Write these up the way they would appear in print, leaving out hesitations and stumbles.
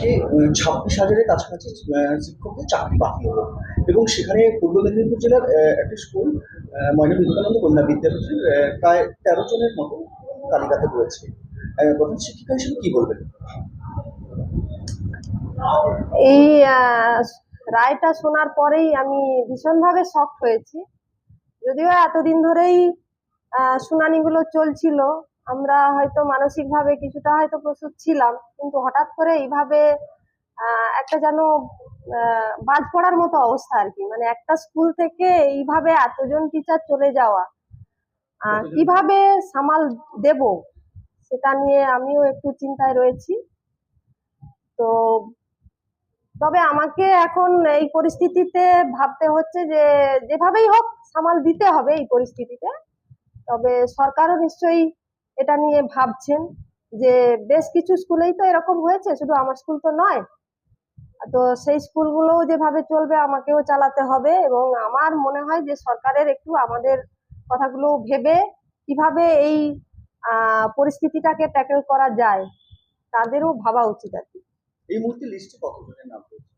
যে 26,000-এর কাছাকাছি শিক্ষকদের চাকরি বাতিল হলো এবং সেখানে পূর্ব মেদিনীপুর জেলার একটা স্কুল ময়না বিবেকানন্দ কন্যা বিদ্যাপীঠের প্রায় 13 জনের মতো তালিকাতে রয়েছে। প্রধান শিক্ষিকা হিসেবে কি বলবেন? এই রায়টা শোনার পরেই আমি ভীষণভাবে শকড হয়েছি। যদিও এতদিন ধরেই শুনানিগুলো চলছিল, আমরা হয়তো মানসিকভাবে কিছুটা হয়তো প্রস্তুত ছিলাম, কিন্তু হঠাৎ করে এইভাবে একটা যেন বাজ পড়ার মতো অবস্থা আর কি। মানে একটা স্কুল থেকে এইভাবে এতজন টিচার চলে যাওয়া, কিভাবে সামাল দেব সেটা নিয়ে আমিও একটু চিন্তায় রয়েছি। তো তবে আমাকে এখন এই পরিস্থিতিতে ভাবতে হচ্ছে যে যেভাবেই হোক সামাল দিতে হবে এই পরিস্থিতিতে। তবে সরকারও নিশ্চয়ই এটা নিয়ে ভাবছেন যে বেশ কিছু স্কুলেই তো এরকম হয়েছে, শুধু আমার স্কুল তো নয়। তো সেই স্কুলগুলোও যেভাবে চলবে আমাকেও চালাতে হবে, এবং আমার মনে হয় যে সরকারের একটু আমাদের কথাগুলো ভেবে কিভাবে এই পরিস্থিতিটাকে ট্যাকেল করা যায় তাদেরও ভাবা উচিত আর কি। এই মুহূর্তে লিস্টে কতজনের নাম রয়েছে?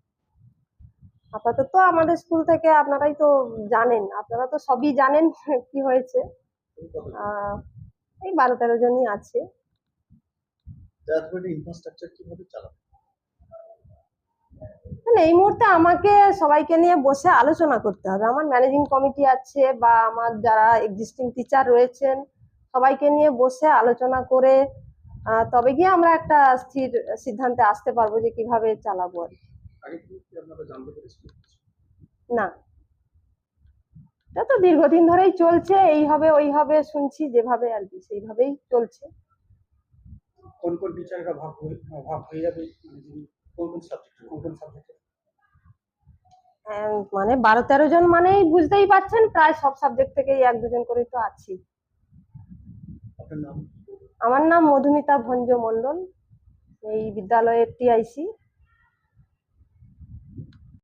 আপাতত আমাদের স্কুল থেকে আপনারাই তো জানেন, আপনারা তো সবই জানেন কি হয়েছে। আহ এই 12-13 জনই আছে। ইনফ্রাস্ট্রাকচার কিভাবে চালাবে? মানে এই মুহূর্তে আমাকে সবাইকে নিয়ে বসে আলোচনা করতে হবে। আমার ম্যানেজিং কমিটি আছে বা আমার যারা এক্সিস্টিং টিচার রয়েছেন, সবাইকে নিয়ে বসে আলোচনা করে তবে গিয়ে আমরা একটা স্থির সিদ্ধান্তে আসতে পারবো যে কিভাবে চালাবো আর কি। আগে কি আপনারা জানতে পেরেছিলেন? না, এটা তো দীর্ঘদিন ধরেই চলছে, এই হবে ওই হবে শুনছি, যেভাবে আর কি সেইভাবেই চলছে। কোন কোন টিচাররা ভাগ হয়ে যাবে, মানে যিনি কোন কোন সাবজেক্টে? মানে 12-13 জন মানেই বুঝতেই পারছেন, প্রায় সব সাবজেক্ট থেকেই 1-2 জন করে তো আছি। আপনার নাম? আমার নাম মধুমিতা ভঞ্জ মণ্ডল, এই বিদ্যালয়ের টিআইসি।